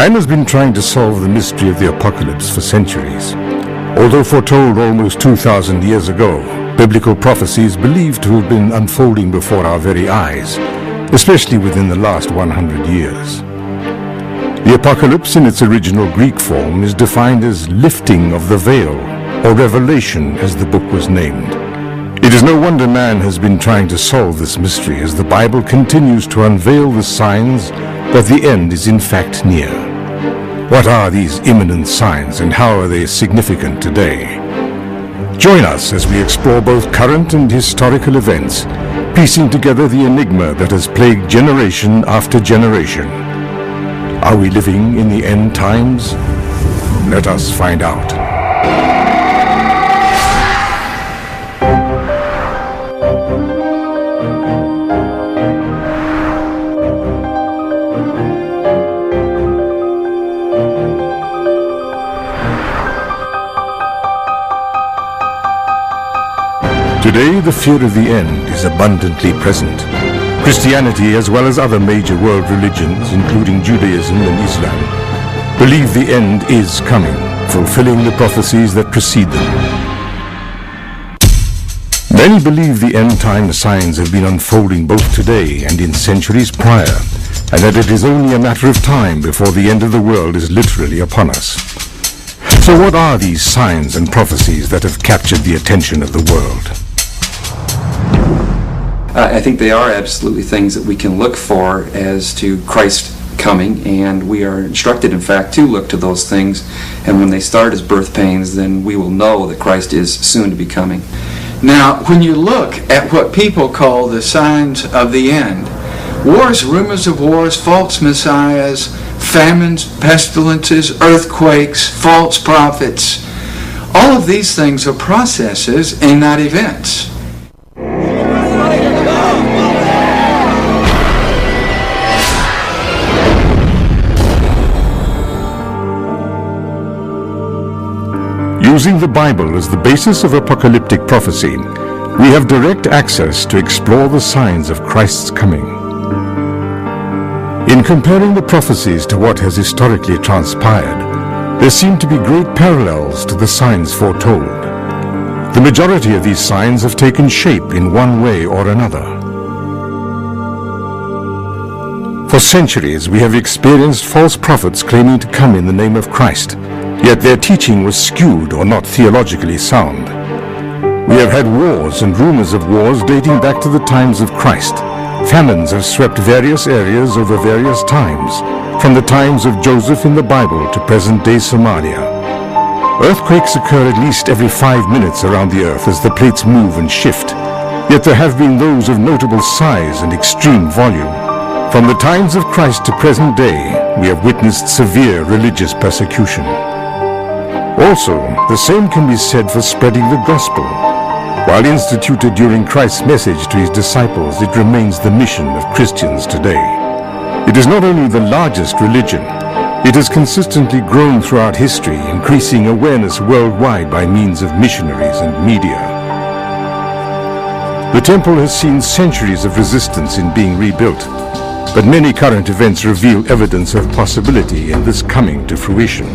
Man has been trying to solve the mystery of the apocalypse for centuries. Although foretold almost 2,000 years ago, biblical prophecies believed to have been unfolding before our very eyes, especially within the last 100 years. The apocalypse in its original Greek form is defined as lifting of the veil, or revelation as the book was named. It is no wonder man has been trying to solve this mystery as the Bible continues to unveil the signs that the end is in fact near. What are these imminent signs and how are they significant today? Join us as we explore both current and historical events, piecing together the enigma that has plagued generation after generation. Are we living in the end times? Let us find out. Today, the fear of the end is abundantly present. Christianity, as well as other major world religions, including Judaism and Islam, believe the end is coming, fulfilling the prophecies that precede them. Many believe the end-time signs have been unfolding both today and in centuries prior, and that it is only a matter of time before the end of the world is literally upon us. So what are these signs and prophecies that have captured the attention of the world? I think they are absolutely things that we can look for as to Christ coming, and we are instructed, in fact, to look to those things, and when they start as birth pains, then we will know that Christ is soon to be coming. Now, when you look at what people call the signs of the end, wars, rumors of wars, false messiahs, famines, pestilences, earthquakes, false prophets, all of these things are processes and not events. Using the Bible as the basis of apocalyptic prophecy, we have direct access to explore the signs of Christ's coming. In comparing the prophecies to what has historically transpired, there seem to be great parallels to the signs foretold. The majority of these signs have taken shape in one way or another. For centuries, we have experienced false prophets claiming to come in the name of Christ, yet their teaching was skewed or not theologically sound. We have had wars and rumors of wars dating back to the times of Christ. Famines have swept various areas over various times, from the times of Joseph in the Bible to present-day Somalia. Earthquakes occur at least every 5 minutes around the earth as the plates move and shift, yet there have been those of notable size and extreme volume. From the times of Christ to present day, we have witnessed severe religious persecution. Also, the same can be said for spreading the gospel. While instituted during Christ's message to his disciples, it remains the mission of Christians today. It is not only the largest religion, it has consistently grown throughout history, increasing awareness worldwide by means of missionaries and media. The temple has seen centuries of resistance in being rebuilt, but many current events reveal evidence of possibility in this coming to fruition.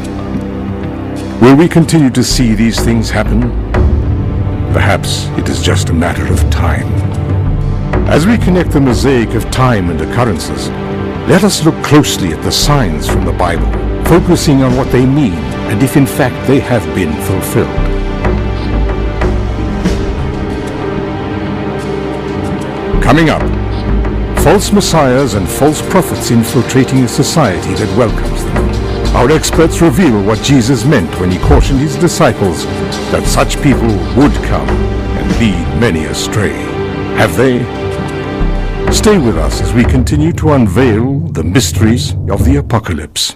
Will we continue to see these things happen? Perhaps it is just a matter of time. As we connect the mosaic of time and occurrences, let us look closely at the signs from the Bible, focusing on what they mean and if in fact they have been fulfilled. Coming up, false messiahs and false prophets infiltrating a society that welcomes them. Our experts reveal what Jesus meant when he cautioned his disciples that such people would come and lead many astray. Have they? Stay with us as we continue to unveil the mysteries of the apocalypse.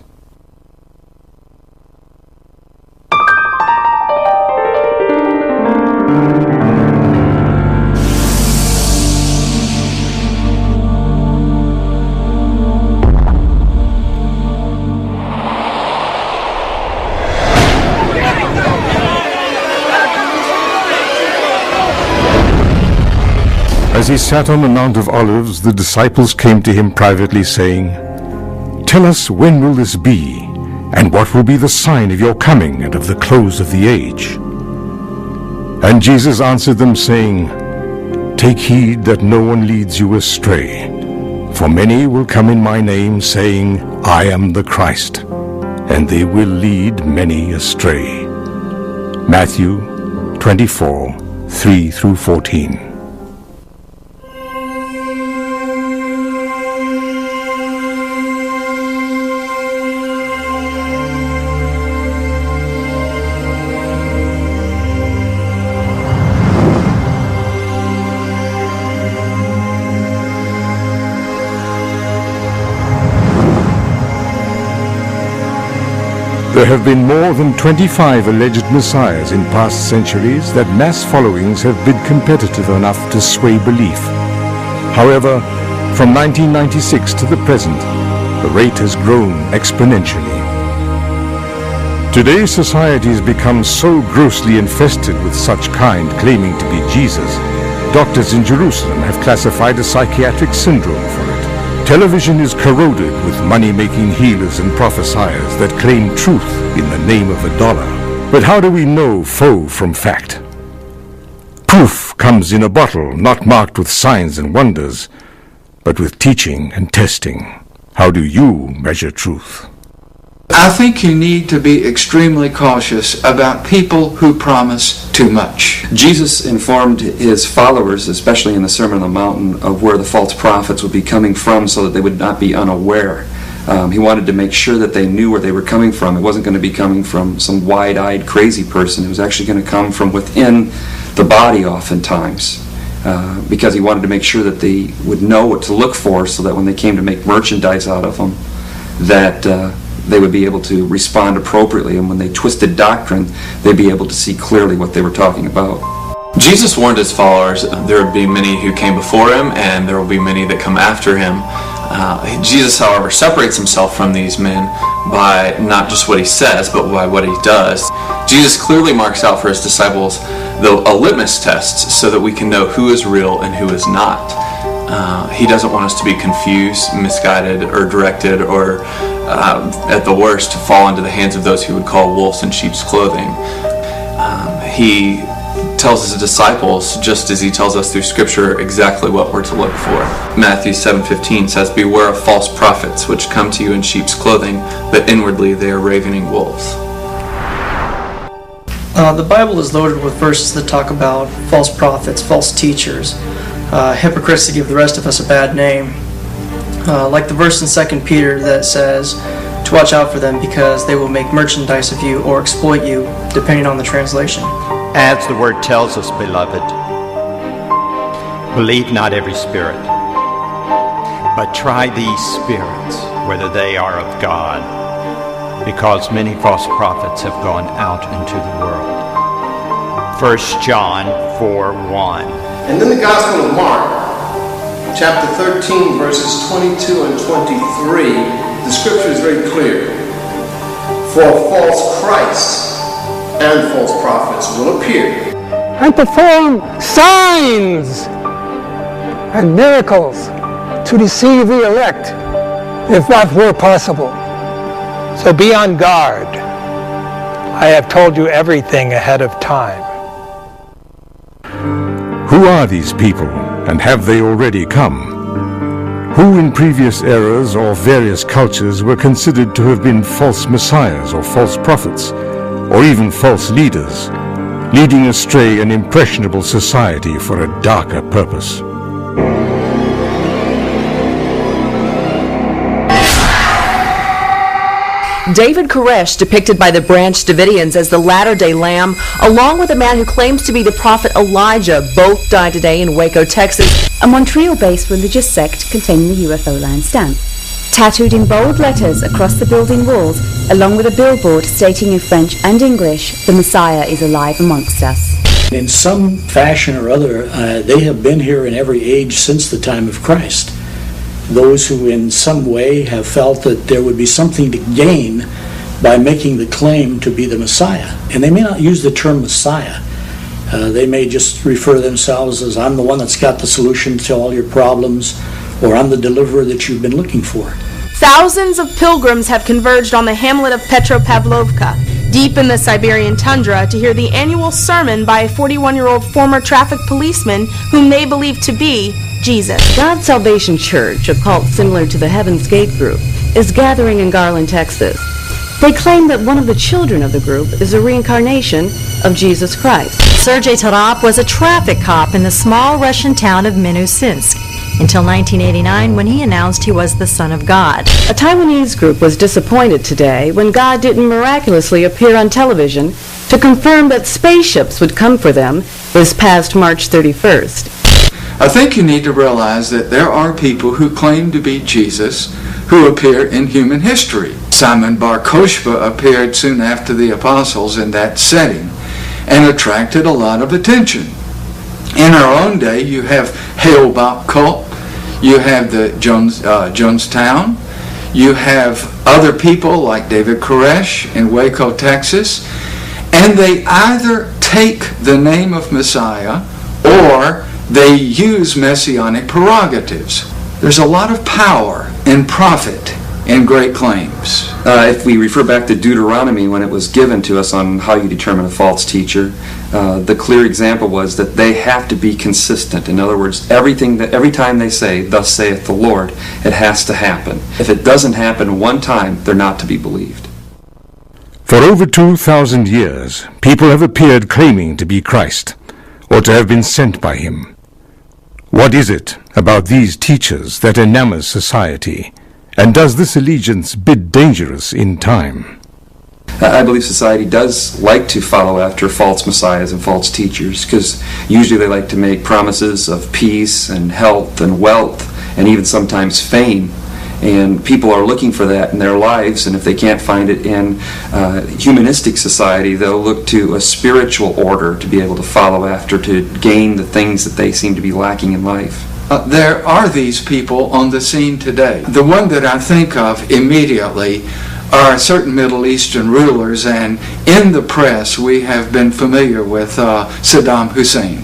As he sat on the Mount of Olives, the disciples came to him privately, saying, tell us, when will this be? And what will be the sign of your coming and of the close of the age? And Jesus answered them, saying, Take heed that no one leads you astray. For many will come in my name, saying, I am the Christ, and they will lead many astray. Matthew 24, 3 through 14. There have been more than 25 alleged messiahs in past centuries that mass followings have been competitive enough to sway belief. However, from 1996 to the present, the rate has grown exponentially. Today's society has become so grossly infested with such kind claiming to be Jesus, doctors in Jerusalem have classified a psychiatric syndrome for it. Television is corroded with money-making healers and prophesiers that claim truth in the name of $1. But how do we know faux from fact? Proof comes in a bottle not marked with signs and wonders, but with teaching and testing. How do you measure truth? I think you need to be extremely cautious about people who promise too much. Jesus informed his followers, especially in the Sermon on the Mountain, of where the false prophets would be coming from so that they would not be unaware. He wanted to make sure that they knew where they were coming from. It wasn't going to be coming from some wide-eyed crazy person. It was actually going to come from within the body oftentimes, because he wanted to make sure that they would know what to look for so that when they came to make merchandise out of them, that they would be able to respond appropriately, and when they twisted doctrine, they'd be able to see clearly what they were talking about. Jesus warned his followers there would be many who came before him, and there will be many that come after him. Jesus, however, separates himself from these men by not just what he says, but by what he does. Jesus clearly marks out for his disciples a litmus test so that we can know who is real and who is not. He doesn't want us to be confused, misguided, or directed, or at the worst, to fall into the hands of those who would call wolves in sheep's clothing. He tells his disciples, just as he tells us through Scripture, exactly what we're to look for. Matthew 7:15 says, Beware of false prophets, which come to you in sheep's clothing, but inwardly they are ravening wolves. The Bible is loaded with verses that talk about false prophets, false teachers, hypocrites to give the rest of us a bad name. Like the verse in 2 Peter that says to watch out for them because they will make merchandise of you or exploit you, depending on the translation. As the word tells us, beloved, believe not every spirit, but try these spirits, whether they are of God, because many false prophets have gone out into the world. 1 John 4:1. And then the Gospel of Mark, chapter 13, verses 22 and 23, the Scripture is very clear. For false Christs and false prophets will appear and perform signs and miracles to deceive the elect, if that were possible. So be on guard. I have told you everything ahead of time. Who are these people, and have they already come? Who in previous eras or various cultures were considered to have been false messiahs or false prophets, or even false leaders, leading astray an impressionable society for a darker purpose? David Koresh, depicted by the Branch Davidians as the latter-day Lamb, along with a man who claims to be the prophet Elijah, both died today in Waco, Texas. A Montreal-based religious sect containing the UFO line stamp. Tattooed in bold letters across the building walls, along with a billboard stating in French and English, the Messiah is alive amongst us. In some fashion or other, they have been here in every age since the time of Christ. Those who in some way have felt that there would be something to gain by making the claim to be the Messiah. And they may not use the term Messiah. They may just refer to themselves as, I'm the one that's got the solution to all your problems, or I'm the deliverer that you've been looking for. Thousands of pilgrims have converged on the hamlet of Petropavlovka, deep in the Siberian tundra, to hear the annual sermon by a 41-year-old former traffic policeman whom they believe to be Jesus. God's Salvation Church, a cult similar to the Heaven's Gate group, is gathering in Garland, Texas. They claim that one of the children of the group is a reincarnation of Jesus Christ. Sergei Tarap was a traffic cop in the small Russian town of Minusинsk until 1989, when he announced he was the Son of God. A Taiwanese group was disappointed today when God didn't miraculously appear on television to confirm that spaceships would come for them this past March 31st. I think you need to realize that there are people who claim to be Jesus who appear in human history. Simon Bar Kokhba appeared soon after the apostles in that setting and attracted a lot of attention. In our own day, you have Hale-Bopp cult, you have the Jonestown, you have other people like David Koresh in Waco, Texas, and they either take the name of Messiah or they use messianic prerogatives. There's a lot of power and profit in great claims. If we refer back to Deuteronomy, when it was given to us on how you determine a false teacher, the clear example was that they have to be consistent. In other words, every time they say, "Thus saith the Lord," it has to happen. If it doesn't happen one time, they're not to be believed. For over 2,000 years, people have appeared claiming to be Christ, or to have been sent by him. What is it about these teachers that enamors society? And does this allegiance bid dangerous in time? I believe society does like to follow after false messiahs and false teachers, because usually they like to make promises of peace and health and wealth and even sometimes fame. And people are looking for that in their lives, and if they can't find it in humanistic society, they'll look to a spiritual order to be able to follow after, to gain the things that they seem to be lacking in life. There are these people on the scene today. The one that I think of immediately are certain Middle Eastern rulers, and in the press we have been familiar with Saddam Hussein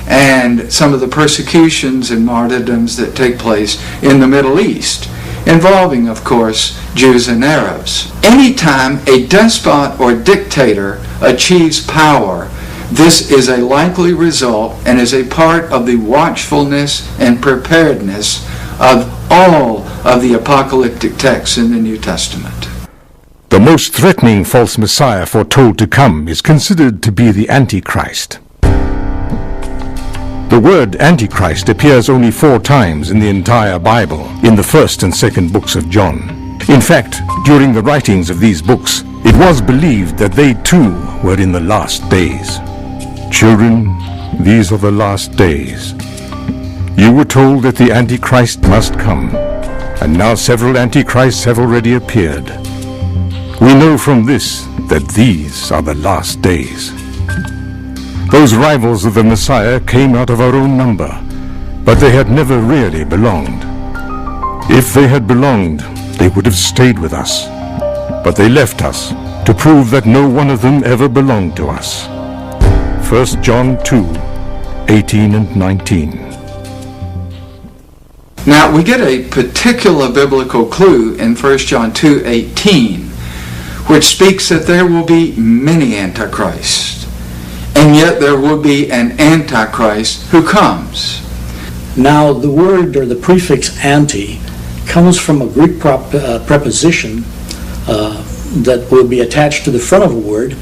and some of the persecutions and martyrdoms that take place in the Middle East, involving, of course, Jews and Arabs. Anytime a despot or dictator achieves power, this is a likely result and is a part of the watchfulness and preparedness of all of the apocalyptic texts in the New Testament. The most threatening false messiah foretold to come is considered to be the Antichrist. The word Antichrist appears only 4 times in the entire Bible, in the 1st and 2nd books of John. In fact, during the writings of these books, it was believed that they too were in the last days. Children, these are the last days. You were told that the Antichrist must come, and now several Antichrists have already appeared. We know from this that these are the last days. Those rivals of the Messiah came out of our own number, but they had never really belonged. If they had belonged, they would have stayed with us, but they left us to prove that no one of them ever belonged to us. 1 John 2, 18 and 19. Now, we get a particular biblical clue in 1 John 2:18, which speaks that there will be many antichrists, and yet there will be an antichrist who comes. Now, the word or the prefix anti comes from a Greek preposition that will be attached to the front of a word,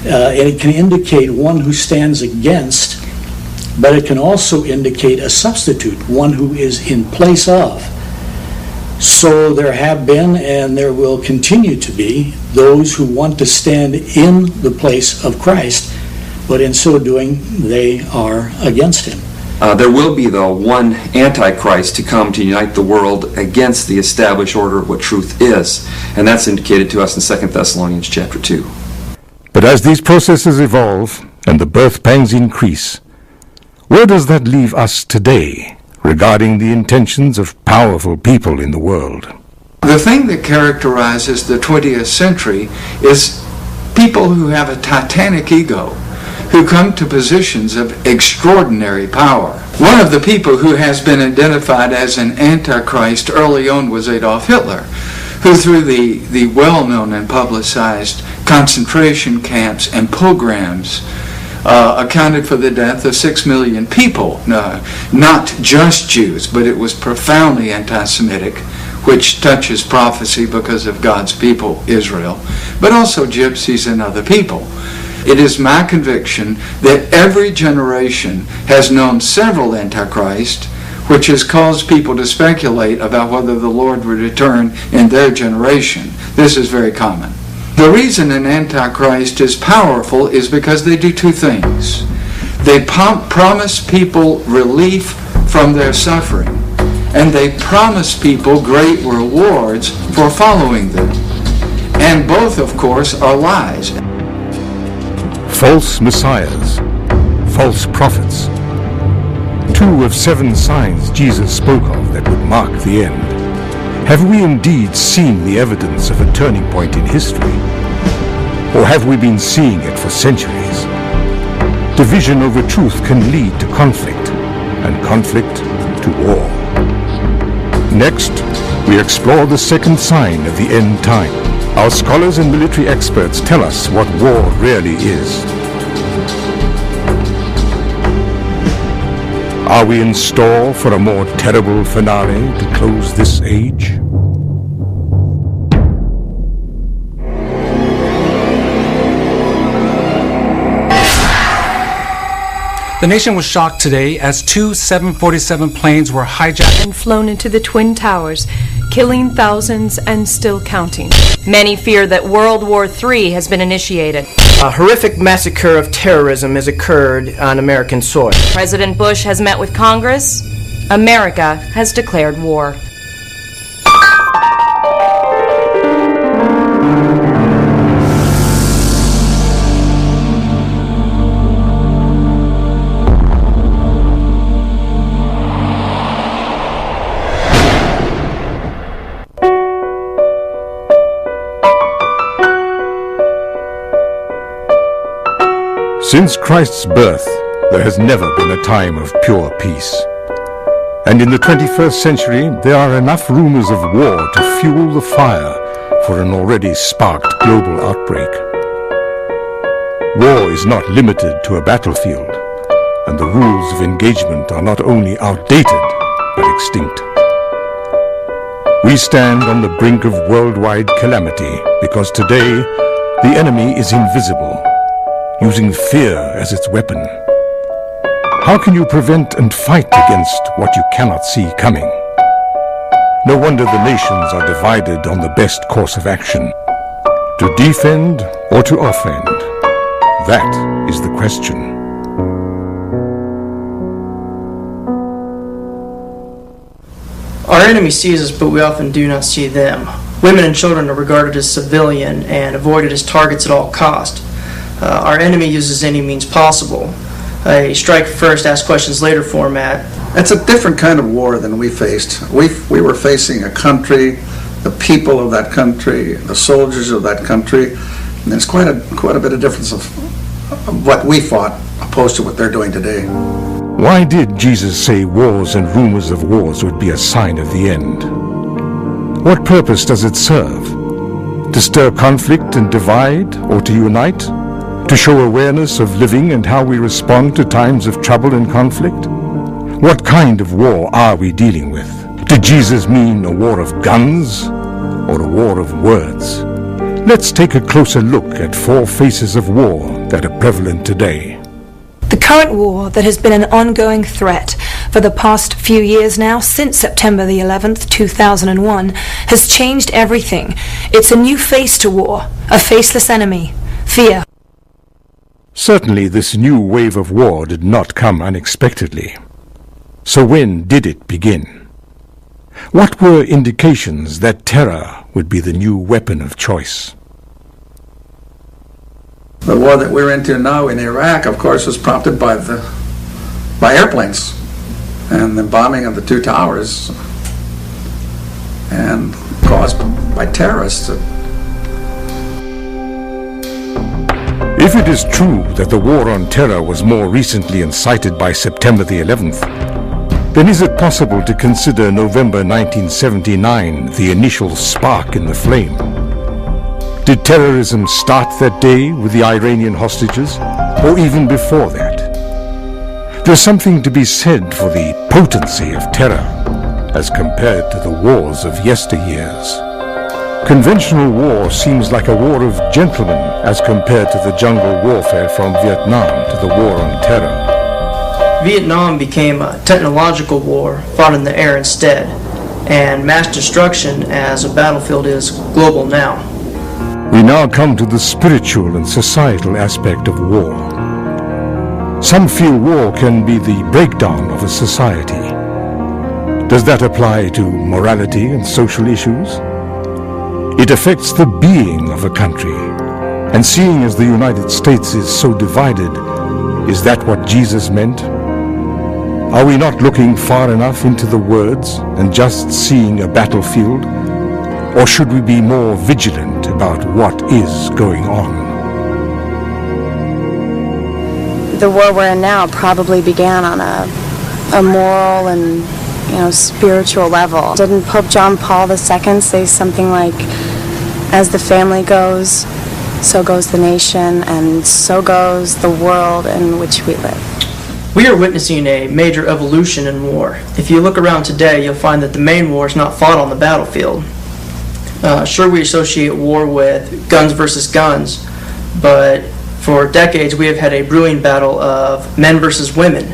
and it can indicate one who stands against, but it can also indicate a substitute, one who is in place of. So there have been and there will continue to be those who want to stand in the place of Christ, but in so doing they are against him. There will be, though, one Antichrist to come to unite the world against the established order of what truth is, and that's indicated to us in 2 Thessalonians chapter 2. But as these processes evolve and the birth pangs increase, where does that leave us today regarding the intentions of powerful people in the world? The thing that characterizes the 20th century is people who have a titanic ego, who come to positions of extraordinary power. One of the people who has been identified as an antichrist early on was Adolf Hitler. who through the well-known and publicized concentration camps and pogroms accounted for the death of 6 million people, not just Jews, but it was profoundly anti-Semitic, which touches prophecy because of God's people, Israel, but also gypsies and other people. It is my conviction that every generation has known several antichrists, which has caused people to speculate about whether the Lord would return in their generation. This is very common. The reason an antichrist is powerful is because they do two things. They promise people relief from their suffering, and they promise people great rewards for following them. And both, of course, are lies. False messiahs, false prophets. 2 of 7 signs Jesus spoke of that would mark the end. Have we indeed seen the evidence of a turning point in history? Or have we been seeing it for centuries? Division over truth can lead to conflict, and conflict to war. Next, we explore the second sign of the end time. Our scholars and military experts tell us what war really is. Are we in store for a more terrible finale to close this age? The nation was shocked today as 2 747 planes were hijacked and flown into the Twin Towers, killing thousands and still counting. Many fear that World War III has been initiated. A horrific massacre of terrorism has occurred on American soil. President Bush has met with Congress. America has declared war. Since Christ's birth, there has never been a time of pure peace. And in the 21st century, there are enough rumors of war to fuel the fire for an already sparked global outbreak. War is not limited to a battlefield, and the rules of engagement are not only outdated, but extinct. We stand on the brink of worldwide calamity because today the enemy is invisible, using fear as its weapon. How can you prevent and fight against what you cannot see coming? No wonder the nations are divided on the best course of action. To defend or to offend? That is the question. Our enemy sees us, but we often do not see them. Women and children are regarded as civilian and avoided as targets at all cost. Our enemy uses any means possible. A strike first, ask questions later format. It's a different kind of war than we faced. We were facing a country, the people of that country, the soldiers of that country, and there's quite a bit of difference of what we fought opposed to what they're doing today. Why did Jesus say wars and rumors of wars would be a sign of the end? What purpose does it serve? To stir conflict and divide, or to unite? To show awareness of living and how we respond to times of trouble and conflict? What kind of war are we dealing with? Did Jesus mean a war of guns or a war of words? Let's take a closer look at 4 faces of war that are prevalent today. The current war that has been an ongoing threat for the past few years now, since September the 11th, 2001, has changed everything. It's a new face to war, a faceless enemy, fear. Certainly this new wave of war did not come unexpectedly. So when did it begin? What were indications that terror would be the new weapon of choice? The war that we're into now in Iraq, of course, was prompted by airplanes and the bombing of the 2 towers and caused by terrorists. If it is true that the war on terror was more recently incited by September the 11th, then is it possible to consider November 1979 the initial spark in the flame? Did terrorism start that day with the Iranian hostages, or even before that? There's something to be said for the potency of terror as compared to the wars of yesteryears. Conventional war seems like a war of gentlemen as compared to the jungle warfare from Vietnam to the war on terror. Vietnam became a technological war fought in the air instead, and mass destruction as a battlefield is global now. We now come to the spiritual and societal aspect of war. Some feel war can be the breakdown of a society. Does that apply to morality and social issues? It affects the being of a country. And seeing as the United States is so divided, is that what Jesus meant? Are we not looking far enough into the words and just seeing a battlefield? Or should we be more vigilant about what is going on? The war we're in now probably began on a moral and spiritual level. Didn't Pope John Paul II say something like, as the family goes, so goes the nation, and so goes the world in which we live? We are witnessing a major evolution in war. If you look around today, you'll find that the main war is not fought on the battlefield. Sure, we associate war with guns versus guns, but for decades we have had a brewing battle of men versus women,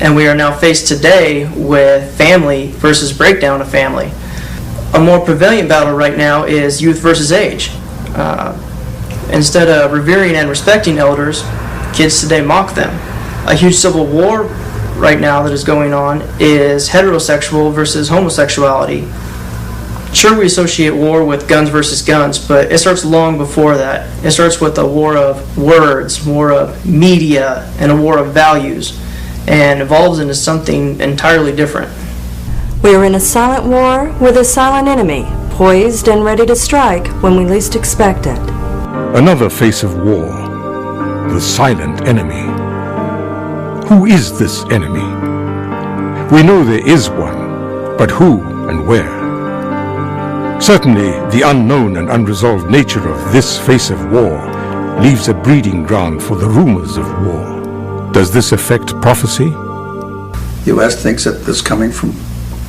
and we are now faced today with family versus breakdown of family. A more prevalent battle right now is youth versus age. Instead of revering and respecting elders, kids today mock them. A huge civil war right now that is going on is heterosexual versus homosexuality. Sure, we associate war with guns versus guns, but it starts long before that. It starts with a war of words, war of media, and a war of values, and evolves into something entirely different. We are in a silent war with a silent enemy, poised and ready to strike when we least expect it. Another face of war, the silent enemy. Who is this enemy? We know there is one, but who and where? Certainly, the unknown and unresolved nature of this face of war leaves a breeding ground for the rumors of war. Does this affect prophecy? The U.S. thinks that this is coming from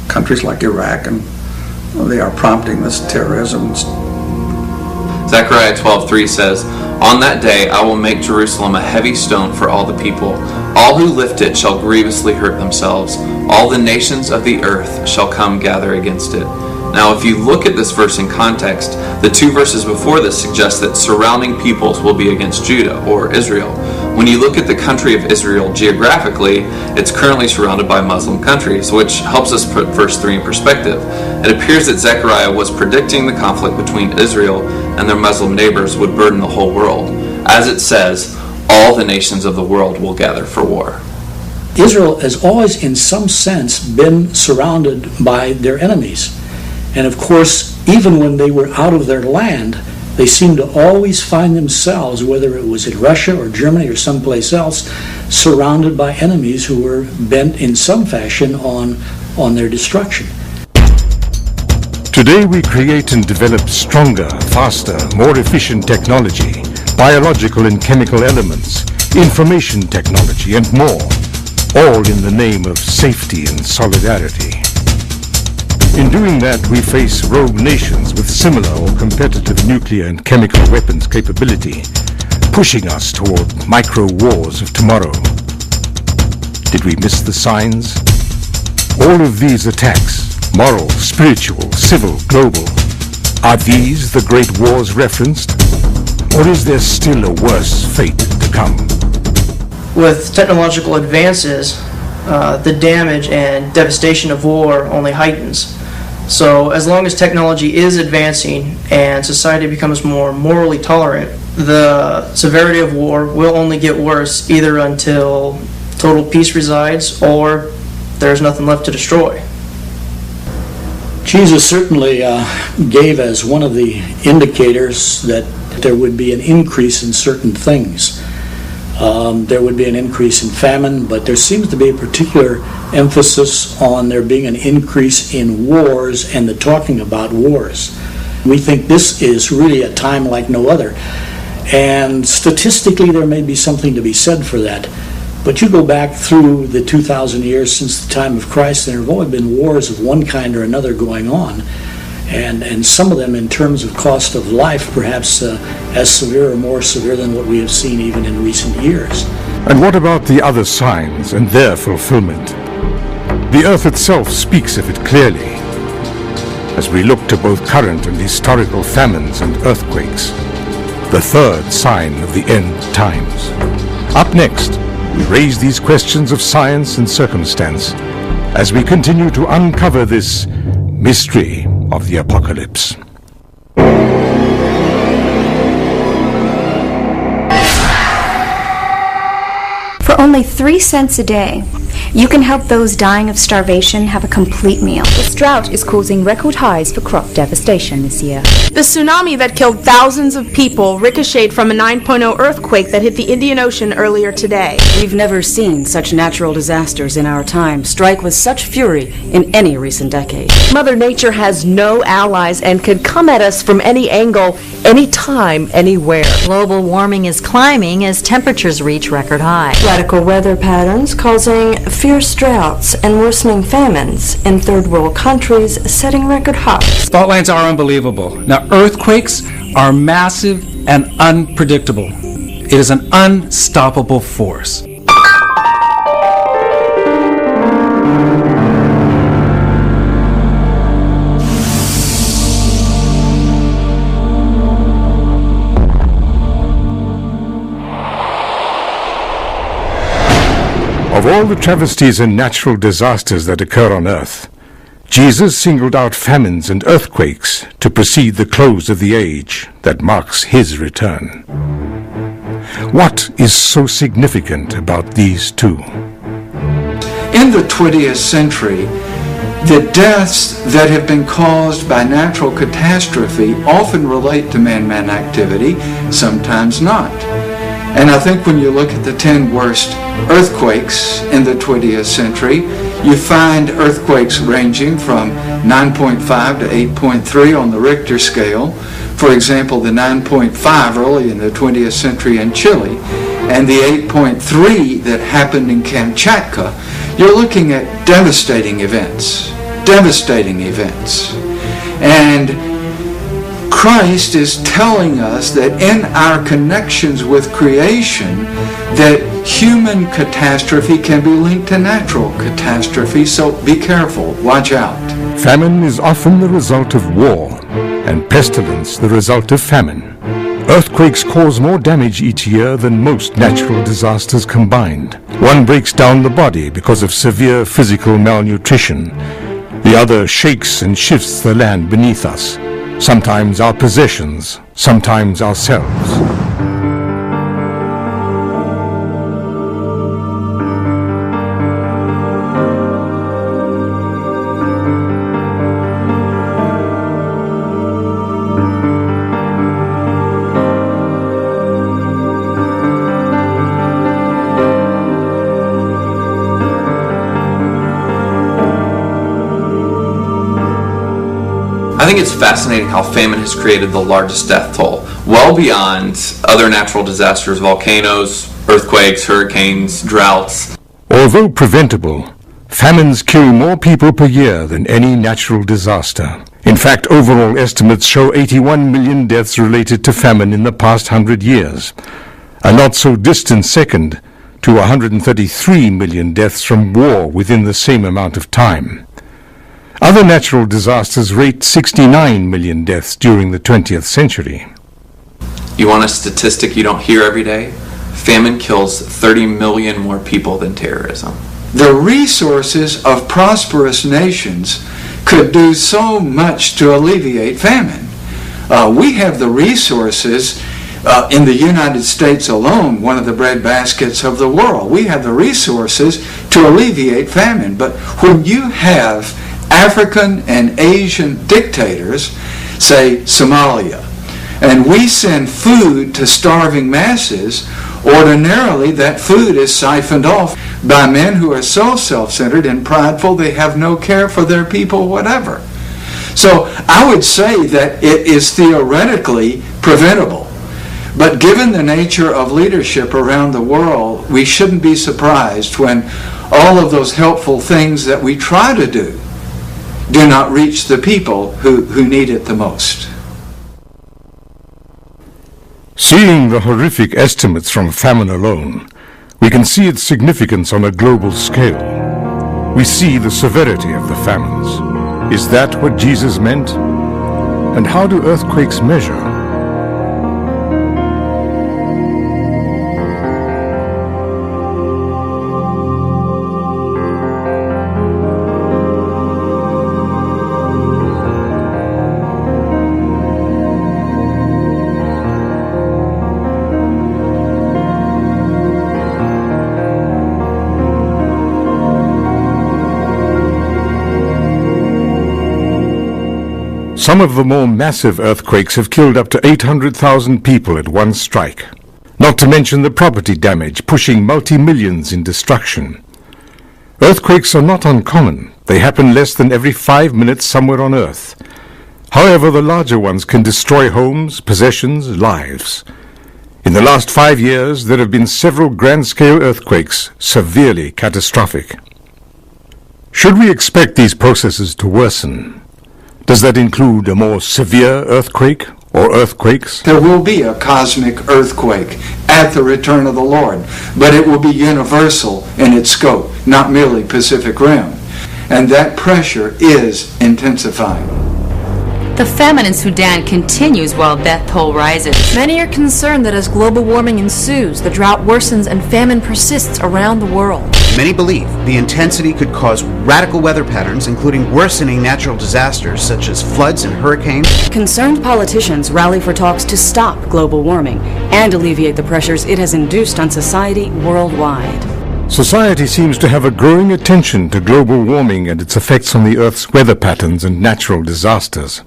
countries like Iraq, and they are prompting this terrorism. Zechariah 12:3 says, "On that day I will make Jerusalem a heavy stone for all the people. All who lift it shall grievously hurt themselves. All the nations of the earth shall come gather against it." Now, if you look at this verse in context, the two verses before this suggest that surrounding peoples will be against Judah, or Israel. When you look at the country of Israel geographically, it's currently surrounded by Muslim countries, which helps us put verse 3 in perspective. It appears that Zechariah was predicting the conflict between Israel and their Muslim neighbors would burden the whole world. As it says, all the nations of the world will gather for war. Israel has always, in some sense, been surrounded by their enemies. And of course, even when they were out of their land, they seemed to always find themselves, whether it was in Russia or Germany or someplace else, surrounded by enemies who were bent in some fashion on their destruction. Today we create and develop stronger, faster, more efficient technology, biological and chemical elements, information technology, and more, all in the name of safety and solidarity. In doing that, we face rogue nations with similar or competitive nuclear and chemical weapons capability, pushing us toward micro-wars of tomorrow. Did we miss the signs? All of these attacks, moral, spiritual, civil, global, are these the great wars referenced? Or is there still a worse fate to come? With technological advances, the damage and devastation of war only heightens. So as long as technology is advancing and society becomes more morally tolerant, the severity of war will only get worse, either until total peace resides or there's nothing left to destroy. Jesus certainly gave as one of the indicators that there would be an increase in certain things. there would be an increase in famine, but there seems to be a particular emphasis on there being an increase in wars and the talking about wars. We think this is really a time like no other. And statistically, there may be something to be said for that. But you go back through the 2,000 years since the time of Christ, and there have only been wars of one kind or another going on. And some of them, in terms of cost of life, perhaps as severe or more severe than what we have seen even in recent years. And what about the other signs and their fulfillment? The earth itself speaks of it clearly. As we look to both current and historical famines and earthquakes, the third sign of the end times. Up next, we raise these questions of science and circumstance as we continue to uncover this mystery of the apocalypse. For only 3 cents a day, you can help those dying of starvation have a complete meal. This drought is causing record highs for crop devastation this year. The tsunami that killed thousands of people ricocheted from a 9.0 earthquake that hit the Indian Ocean earlier today. We've never seen such natural disasters in our time strike with such fury in any recent decade. Mother Nature has no allies and can come at us from any angle, anytime, anywhere. Global warming is climbing as temperatures reach record highs. Radical weather patterns causing fierce droughts and worsening famines in third world countries setting record highs. Fault lines are unbelievable. Now, earthquakes are massive and unpredictable. It is an unstoppable force. Of all the travesties and natural disasters that occur on earth, Jesus singled out famines and earthquakes to precede the close of the age that marks his return. What is so significant about these two? In the 20th century, the deaths that have been caused by natural catastrophe often relate to man-made activity, sometimes not. And I think when you look at the 10 worst earthquakes in the 20th century, you find earthquakes ranging from 9.5 to 8.3 on the Richter scale. For example, the 9.5 early in the 20th century in Chile, and the 8.3 that happened in Kamchatka. You're looking at devastating events. Devastating events. And Christ is telling us that in our connections with creation, that human catastrophe can be linked to natural catastrophe, so be careful, watch out. Famine is often the result of war, and pestilence the result of famine. Earthquakes cause more damage each year than most natural disasters combined. One breaks down the body because of severe physical malnutrition. The other shakes and shifts the land beneath us. Sometimes our possessions, sometimes ourselves. I think it's fascinating how famine has created the largest death toll, well beyond other natural disasters, volcanoes, earthquakes, hurricanes, droughts. Although preventable, famines kill more people per year than any natural disaster. In fact, overall estimates show 81 million deaths related to famine in the past 100 years, a not-so-distant second to 133 million deaths from war within the same amount of time. Other natural disasters rate 69 million deaths during the 20th century. You want a statistic you don't hear every day? Famine kills 30 million more people than terrorism. The resources of prosperous nations could do so much to alleviate famine. We have the resources in the United States alone, one of the breadbaskets of the world. We have the resources to alleviate famine. But when you have African and Asian dictators, say Somalia, and we send food to starving masses, Ordinarily, that food is siphoned off by men who are so self-centered and prideful they have no care for their people whatever. So I would say that it is theoretically preventable. But given the nature of leadership around the world, we shouldn't be surprised when all of those helpful things that we try to do not reach the people who need it the most. Seeing the horrific estimates from famine alone, we can see its significance on a global scale. We see the severity of the famines. Is that what Jesus meant? And how do earthquakes measure? Some of the more massive earthquakes have killed up to 800,000 people at one strike, not to mention the property damage, pushing multi-millions in destruction. Earthquakes are not uncommon. They happen less than every 5 minutes somewhere on Earth. However, the larger ones can destroy homes, possessions, lives. In the last 5 years, there have been several grand-scale earthquakes, severely catastrophic. Should we expect these processes to worsen? Does that include a more severe earthquake or earthquakes? There will be a cosmic earthquake at the return of the Lord, but it will be universal in its scope, not merely Pacific Rim. And that pressure is intensifying. The famine in Sudan continues while death toll rises. Many are concerned that as global warming ensues, the drought worsens and famine persists around the world. Many believe the intensity could cause radical weather patterns, including worsening natural disasters such as floods and hurricanes. Concerned politicians rally for talks to stop global warming and alleviate the pressures it has induced on society worldwide. Society seems to have a growing attention to global warming and its effects on the Earth's weather patterns and natural disasters.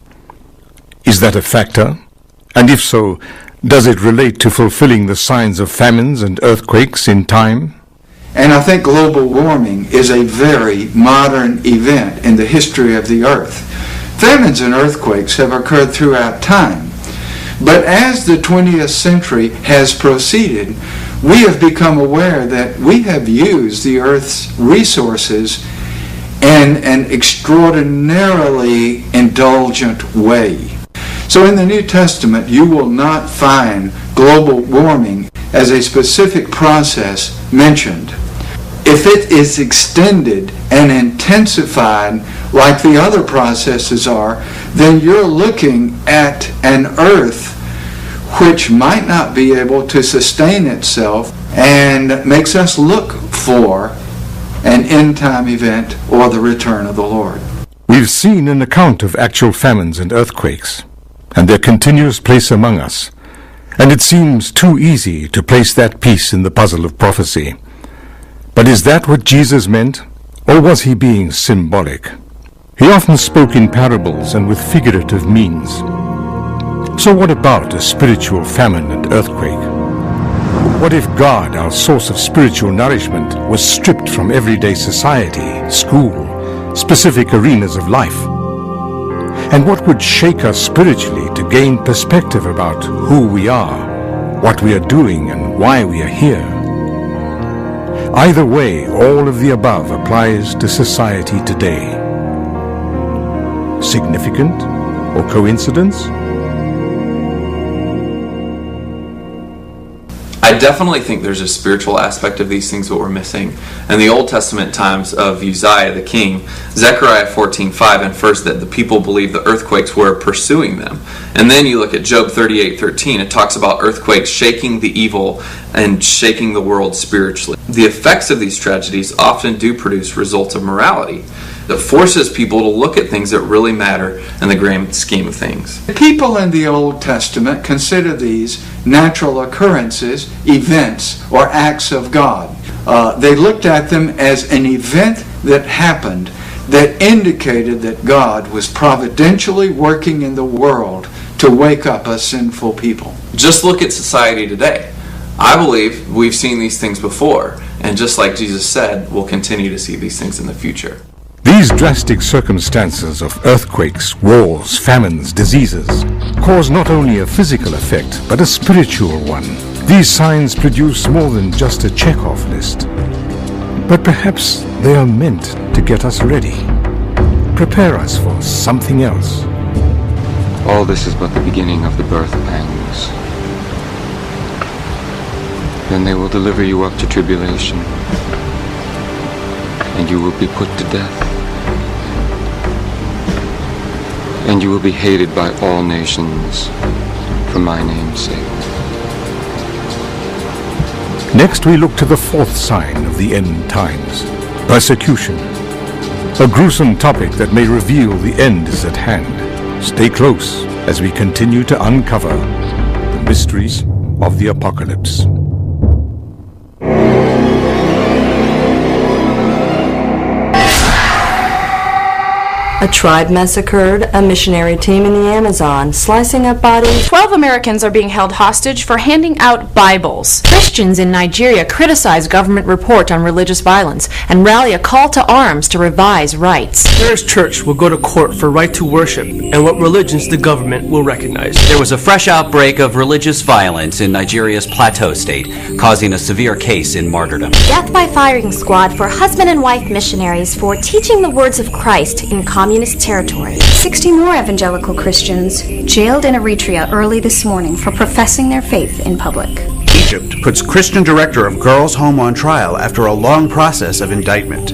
Is that a factor? And if so, does it relate to fulfilling the signs of famines and earthquakes in time? And I think global warming is a very modern event in the history of the Earth. Famines and earthquakes have occurred throughout time. But as the 20th century has proceeded, we have become aware that we have used the Earth's resources in an extraordinarily indulgent way. So in the New Testament, you will not find global warming as a specific process mentioned. If it is extended and intensified like the other processes are, then you're looking at an earth which might not be able to sustain itself and makes us look for an end-time event or the return of the Lord. We've seen an account of actual famines and earthquakes and their continuous place among us, and it seems too easy to place that piece in the puzzle of prophecy. But is that what Jesus meant, or was he being symbolic? He often spoke in parables and with figurative means. So what about a spiritual famine and earthquake? What if God, our source of spiritual nourishment, was stripped from everyday society, school, specific arenas of life? And what would shake us spiritually to gain perspective about who we are, what we are doing, and why we are here? Either way, all of the above applies to society today. Significant or coincidence? I definitely think there's a spiritual aspect of these things that we're missing. In the Old Testament times of Uzziah the king, Zechariah 14:5 infers that the people believed the earthquakes were pursuing them. And then you look at Job 38:13, it talks about earthquakes shaking the evil and shaking the world spiritually. The effects of these tragedies often do produce results of morality that forces people to look at things that really matter in the grand scheme of things. People in the Old Testament consider these natural occurrences, events, or acts of God. They looked at them as an event that happened that indicated that God was providentially working in the world to wake up a sinful people. Just look at society today. I believe we've seen these things before, and just like Jesus said, we'll continue to see these things in the future. These drastic circumstances of earthquakes, wars, famines, diseases cause not only a physical effect, but a spiritual one. These signs produce more than just a check-off list. But perhaps they are meant to get us ready, prepare us for something else. All this is but the beginning of the birth pangs. Then they will deliver you up to tribulation, and you will be put to death. And you will be hated by all nations for my name's sake. Next we look to the fourth sign of the end times, persecution. A gruesome topic that may reveal the end is at hand. Stay close as we continue to uncover the mysteries of the apocalypse. A tribe massacred a missionary team in the Amazon, slicing up bodies. 12 Americans are being held hostage for handing out Bibles. Christians in Nigeria criticize government report on religious violence and rally a call to arms to revise rights. Paris Church will go to court for right to worship and what religions the government will recognize. There was a fresh outbreak of religious violence in Nigeria's Plateau state, causing a severe case in martyrdom. Death by firing squad for husband and wife missionaries for teaching the words of Christ in communist territory. 60 more evangelical Christians jailed in Eritrea early this morning for professing their faith in public. Egypt puts Christian director of Girls' Home on trial after a long process of indictment.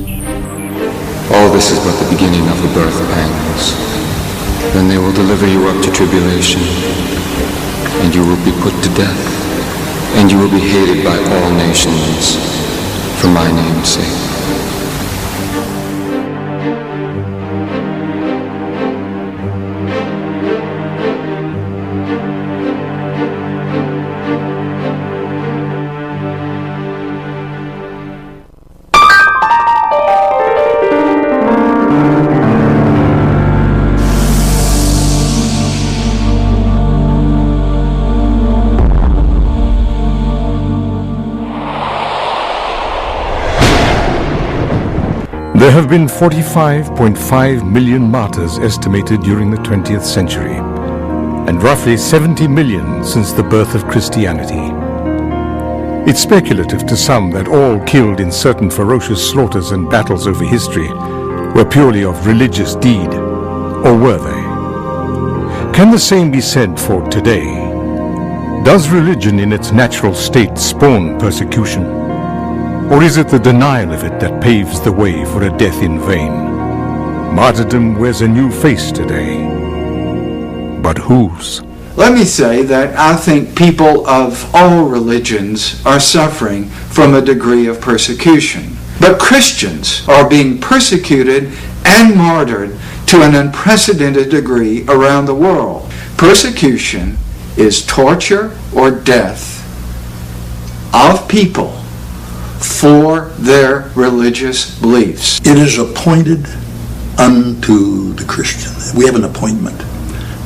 All this is but the beginning of the birth pangs. Then they will deliver you up to tribulation, and you will be put to death, and you will be hated by all nations for my name's sake. There have been 45.5 million martyrs estimated during the 20th century, and roughly 70 million since the birth of Christianity. It's speculative to some that all killed in certain ferocious slaughters and battles over history were purely of religious deed, or were they? Can the same be said for today? Does religion in its natural state spawn persecution? Or is it the denial of it that paves the way for a death in vain? Martyrdom wears a new face today. But whose? Let me say that I think people of all religions are suffering from a degree of persecution. But Christians are being persecuted and martyred to an unprecedented degree around the world. Persecution is torture or death of people for their religious beliefs. It is appointed unto the Christian. We have an appointment,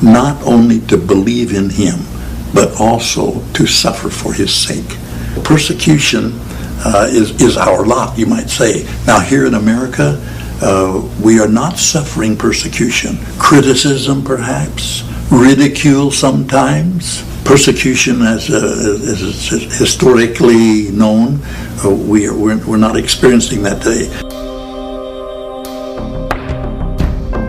not only to believe in him, but also to suffer for his sake. Persecution is our lot, you might say. Now here in America, we are not suffering persecution. Criticism perhaps, ridicule sometimes. Persecution, as is historically known, we're not experiencing that today.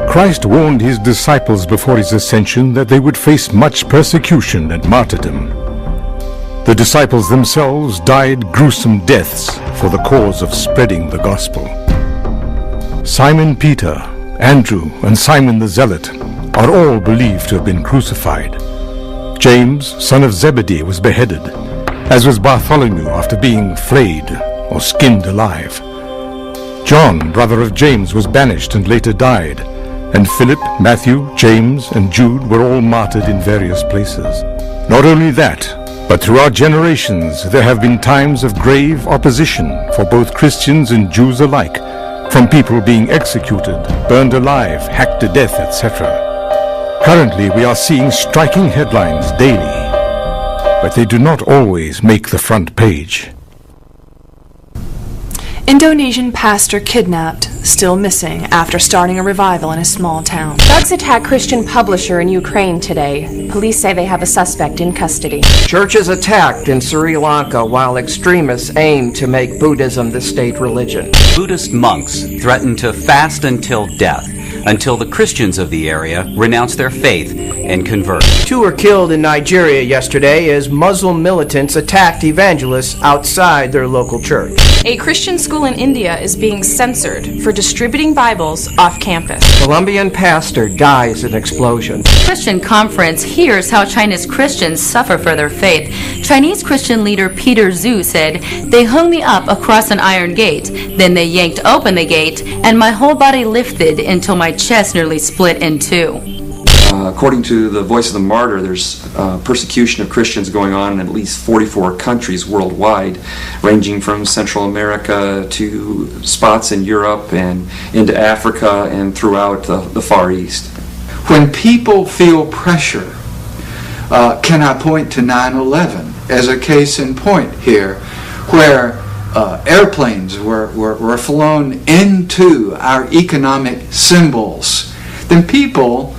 Christ warned his disciples before his ascension that they would face much persecution and martyrdom. The disciples themselves died gruesome deaths for the cause of spreading the gospel. Simon Peter, Andrew, and Simon the Zealot are all believed to have been crucified. James, son of Zebedee, was beheaded, as was Bartholomew after being flayed or skinned alive. John, brother of James, was banished and later died, and Philip, Matthew, James, and Jude were all martyred in various places. Not only that, but throughout generations there have been times of grave opposition for both Christians and Jews alike, from people being executed, burned alive, hacked to death, etc. Currently, we are seeing striking headlines daily. but they do not always make the front page. Indonesian pastor kidnapped, still missing after starting a revival in a small town. Thugs attack Christian publisher in Ukraine today. Police say they have a suspect in custody. Churches attacked in Sri Lanka while extremists aim to make Buddhism the state religion. Buddhist monks threaten to fast until death, until the Christians of the area renounce their faith and convert. 2 were killed in Nigeria yesterday as Muslim militants attacked evangelists outside their local church. A Christian school in India is being censored for distributing Bibles off campus. Colombian pastor dies in explosion. Christian conference hears how China's Christians suffer for their faith. Chinese Christian leader Peter Zhu said, "They hung me up across an iron gate. Then they yanked open the gate, and my whole body lifted until my chest nearly split in two." According to the Voice of the Martyr, there's persecution of Christians going on in at least 44 countries worldwide, ranging from Central America to spots in Europe and into Africa and throughout the Far East. When people feel pressure, can I point to 9/11 as a case in point here, where airplanes were flown into our economic symbols? Then people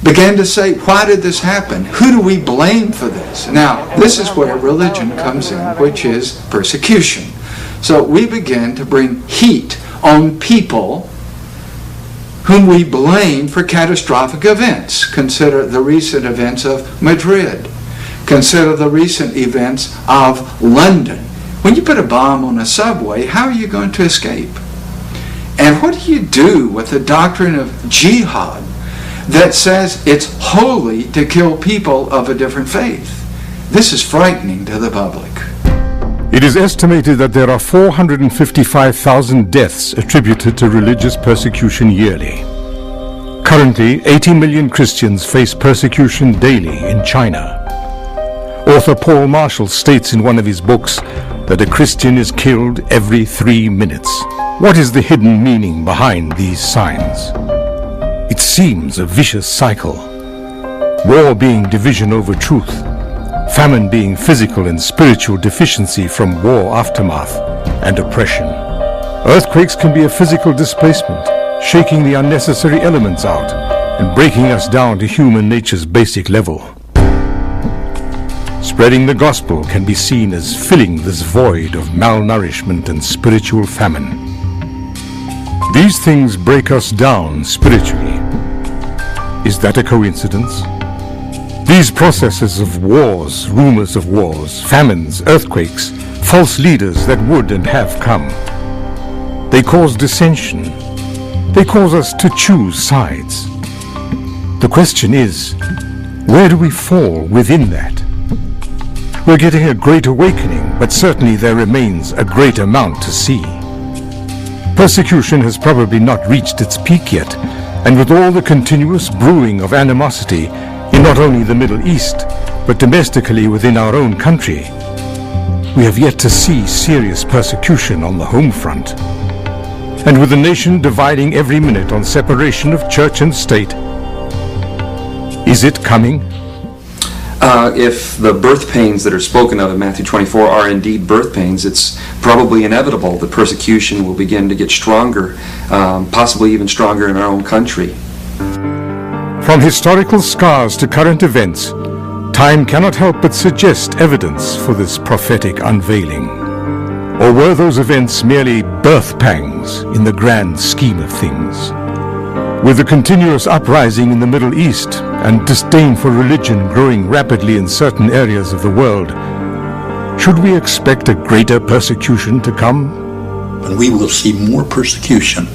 began to say, why did this happen? Who do we blame for this? Now, this is where religion comes in, which is persecution. So we begin to bring heat on people whom we blame for catastrophic events. Consider the recent events of Madrid. Consider the recent events of London. When you put a bomb on a subway, how are you going to escape? And what do you do with the doctrine of jihad that says it's holy to kill people of a different faith? This is frightening to the public. It is estimated that there are 455,000 deaths attributed to religious persecution yearly. Currently, 80 million Christians face persecution daily in China. Author Paul Marshall states in one of his books that a Christian is killed every 3 minutes. What is the hidden meaning behind these signs? It seems a vicious cycle. War being division over truth, famine being physical and spiritual deficiency from war aftermath and oppression. Earthquakes can be a physical displacement, shaking the unnecessary elements out and breaking us down to human nature's basic level. Spreading the gospel can be seen as filling this void of malnourishment and spiritual famine. These things break us down spiritually. Is that a coincidence? These processes of wars, rumors of wars, famines, earthquakes, false leaders that would and have come, they cause dissension. They cause us to choose sides. The question is, where do we fall within that? We're getting a great awakening, but certainly there remains a great amount to see. Persecution has probably not reached its peak yet, and with all the continuous brewing of animosity in not only the Middle East, but domestically within our own country, we have yet to see serious persecution on the home front. And with the nation dividing every minute on separation of church and state, is it coming? If the birth pains that are spoken of in Matthew 24 are indeed birth pains, it's probably inevitable that persecution will begin to get stronger, possibly even stronger in our own country. From historical scars to current events, time cannot help but suggest evidence for this prophetic unveiling. Or were those events merely birth pangs in the grand scheme of things? With the continuous uprising in the Middle East and disdain for religion growing rapidly in certain areas of the world, should we expect a greater persecution to come? And we will see more persecution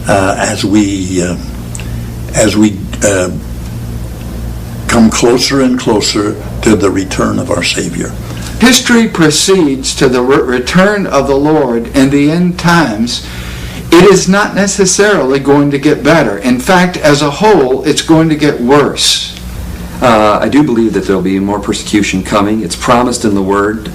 as we come closer and closer to the return of our Savior. History proceeds to the return of the Lord in the end times. It is not necessarily going to get better. In fact, as a whole, it's going to get worse. I do believe that there'll be more persecution coming. It's promised in the Word.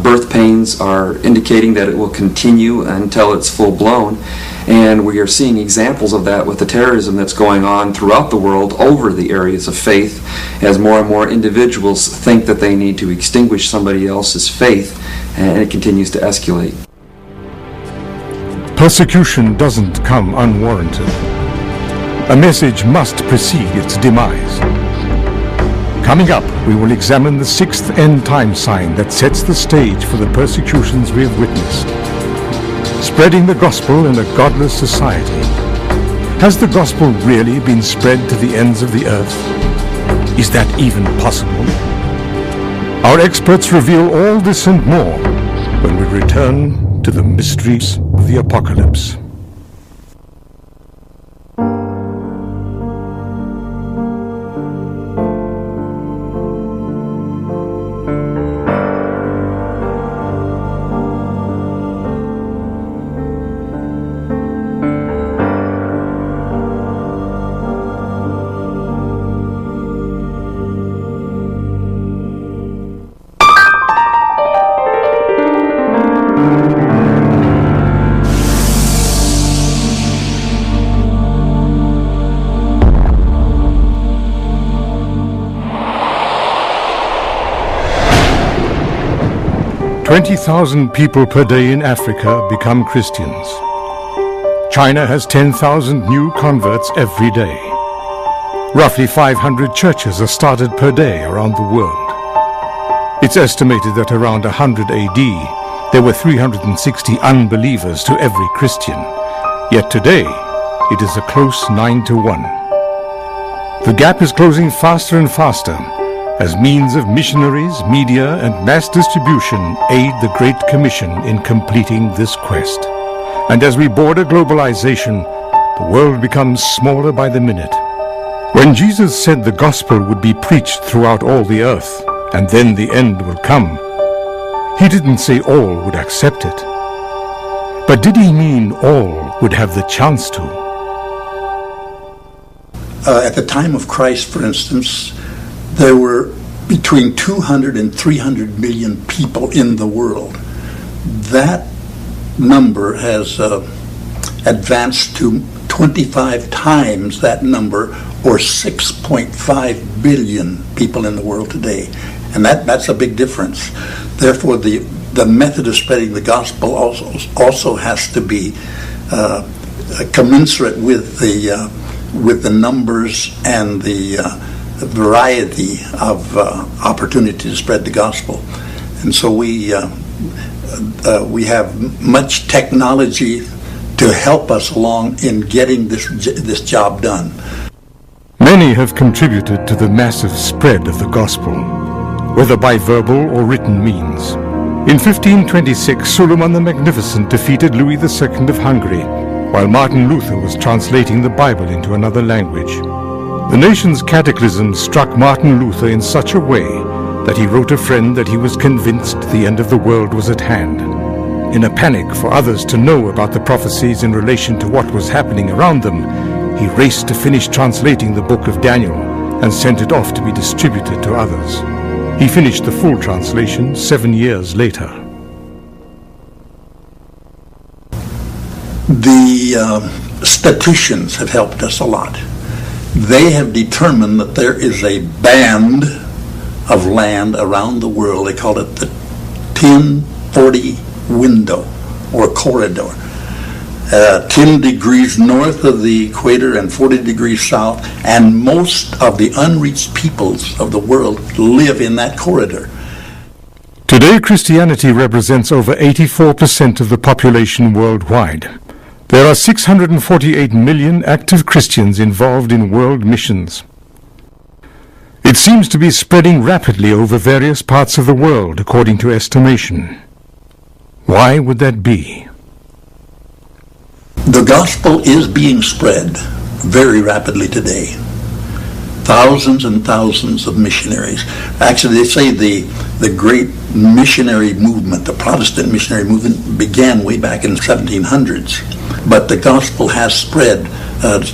Birth pains are indicating that it will continue until it's full blown. And we are seeing examples of that with the terrorism that's going on throughout the world over the areas of faith, as more and more individuals think that they need to extinguish somebody else's faith, and it continues to escalate. Persecution doesn't come unwarranted. A message must precede its demise. Coming up, we will examine the sixth end-time sign that sets the stage for the persecutions we have witnessed. Spreading the gospel in a godless society. Has the gospel really been spread to the ends of the earth? Is that even possible? Our experts reveal all this and more when we return to the mysteries of the apocalypse. "20,000 people per day in Africa become Christians. China has 10,000 new converts every day. Roughly 500 churches are started per day around the world. It's estimated that around 100 AD, there were 360 unbelievers to every Christian. Yet today, it is a close 9-1. The gap is closing faster and faster, as means of missionaries, media, and mass distribution aid the Great Commission in completing this quest. And as we border globalization, the world becomes smaller by the minute. When Jesus said the gospel would be preached throughout all the earth, and then the end will come, he didn't say all would accept it. But did he mean all would have the chance to? At the time of Christ, for instance, there were between 200 and 300 million people in the world. That number has advanced to 25 times that number, or 6.5 billion people in the world today. And that's a big difference. Therefore, the method of spreading the gospel also has to be commensurate with the numbers and the variety of opportunity to spread the gospel. And so we have much technology to help us along in getting this job done. Many have contributed to the massive spread of the gospel, whether by verbal or written means. In 1526, Suleiman the Magnificent defeated Louis II of Hungary, while Martin Luther was translating the Bible into another language. The nation's cataclysm struck Martin Luther in such a way that he wrote a friend that he was convinced the end of the world was at hand. In a panic for others to know about the prophecies in relation to what was happening around them, he raced to finish translating the book of Daniel and sent it off to be distributed to others. He finished the full translation 7 years later. The statisticians have helped us a lot. They have determined that there is a band of land around the world. They call it the 1040 window or corridor. 10 degrees north of the equator and 40 degrees south, and most of the unreached peoples of the world live in that corridor. Today, Christianity represents over 84% of the population worldwide. There are 648 million active Christians involved in world missions. It seems to be spreading rapidly over various parts of the world, according to estimation. Why would that be? The gospel is being spread very rapidly today. Thousands and thousands of missionaries. Actually, they say the great missionary movement, the Protestant missionary movement, began way back in the 1700s. But the gospel has spread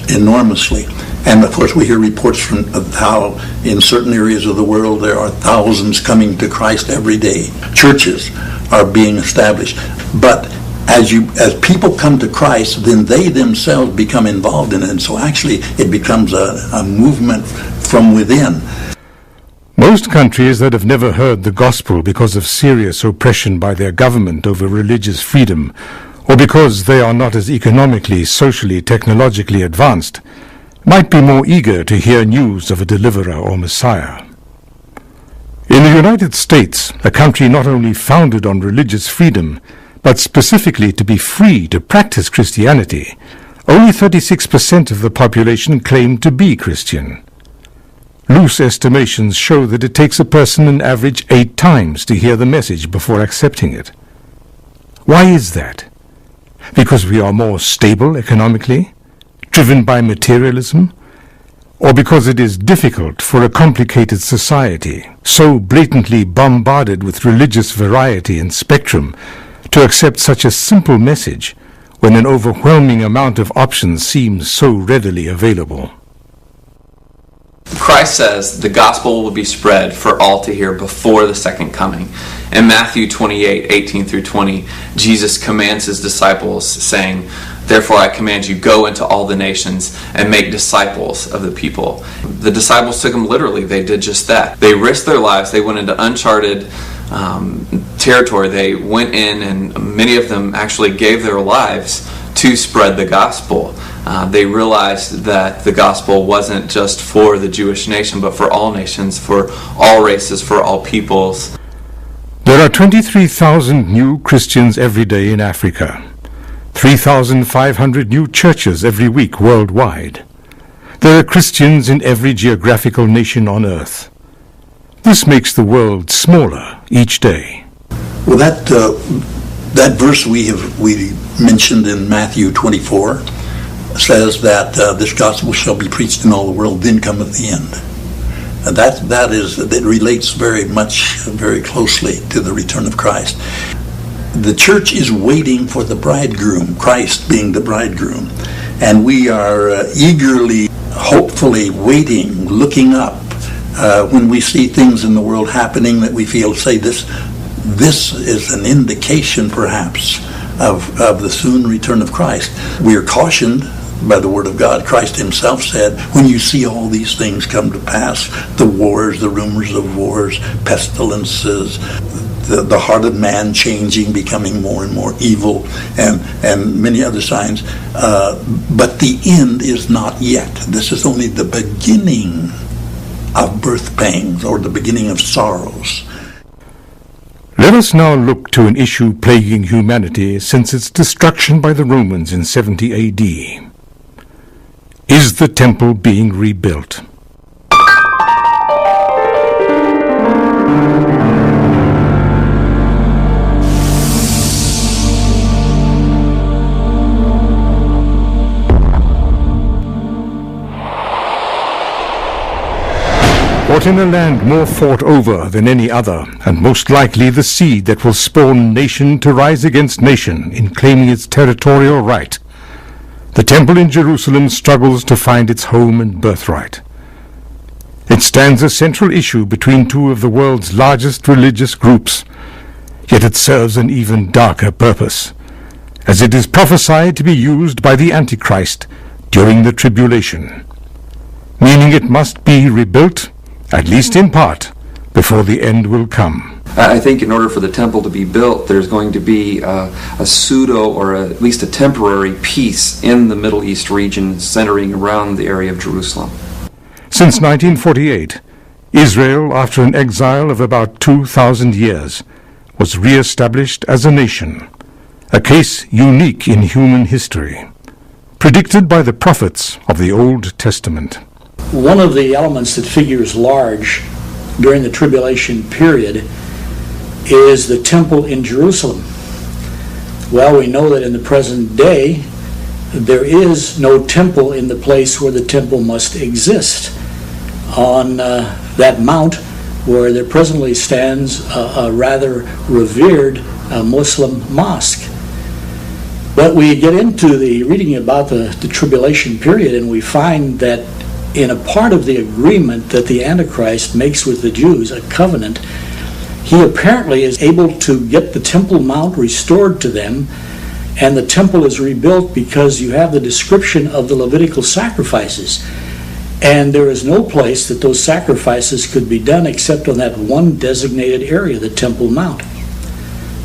enormously. And of course, we hear reports of how in certain areas of the world there are thousands coming to Christ every day. Churches are being established. But as people come to Christ, then they themselves become involved in it. And so actually it becomes a movement from within. Most countries that have never heard the gospel because of serious oppression by their government over religious freedom, or because they are not as economically, socially, technologically advanced, might be more eager to hear news of a deliverer or Messiah. In the United States, a country not only founded on religious freedom, but specifically to be free to practice Christianity, only 36% of the population claim to be Christian. Loose estimations show that it takes a person an average 8 times to hear the message before accepting it. Why is that? Because we are more stable economically, driven by materialism, or because it is difficult for a complicated society, so blatantly bombarded with religious variety and spectrum, to accept such a simple message when an overwhelming amount of options seems so readily available? Christ says the gospel will be spread for all to hear before the second coming. In Matthew 28:18-20, Jesus commands his disciples, saying, "Therefore I command you, go into all the nations and make disciples of the people." The disciples took them literally. They did just that. They risked their lives. They went into uncharted territory. They went in, and many of them actually gave their lives to spread the gospel. They realized that the gospel wasn't just for the Jewish nation, but for all nations, for all races, for all peoples. There are 23,000 new Christians every day in Africa, 3,500 new churches every week worldwide. There are Christians in every geographical nation on earth. This makes the world smaller each day. Well, that verse we mentioned in Matthew 24 says that this gospel shall be preached in all the world, then cometh the end. And that relates very closely to the return of Christ. The church is waiting for the bridegroom, Christ being the bridegroom, and we are eagerly, hopefully waiting, looking up when we see things in the world happening that we feel, say, this is an indication perhaps of the soon return of Christ. We are cautioned by the Word of God. Christ himself said, when you see all these things come to pass, the wars, the rumors of wars, pestilences, the heart of man changing, becoming more and more evil, and many other signs, but the end is not yet. This is only the beginning of birth pangs, or the beginning of sorrows. Let us now look to an issue plaguing humanity since its destruction by the Romans in 70 AD. Is the temple being rebuilt? What in a land more fought over than any other, and most likely the seed that will spawn nation to rise against nation in claiming its territorial right, the temple in Jerusalem struggles to find its home and birthright. It stands a central issue between two of the world's largest religious groups, yet it serves an even darker purpose, as it is prophesied to be used by the Antichrist during the tribulation, meaning it must be rebuilt, at least in part, before the end will come. I think in order for the temple to be built, there's going to be a pseudo, or at least a temporary peace in the Middle East region centering around the area of Jerusalem. Since 1948, Israel, after an exile of about 2,000 years, was re-established as a nation, a case unique in human history, predicted by the prophets of the Old Testament. One of the elements that figures large during the tribulation period is the temple in Jerusalem. Well, we know that in the present day there is no temple in the place where the temple must exist. On that mount where there presently stands a rather revered Muslim mosque. But we get into the reading about the tribulation period, and we find that in a part of the agreement that the Antichrist makes with the Jews, a covenant, he apparently is able to get the Temple Mount restored to them, And the temple is rebuilt because you have the description of the Levitical sacrifices. And there is no place that those sacrifices could be done except on that one designated area, the Temple Mount.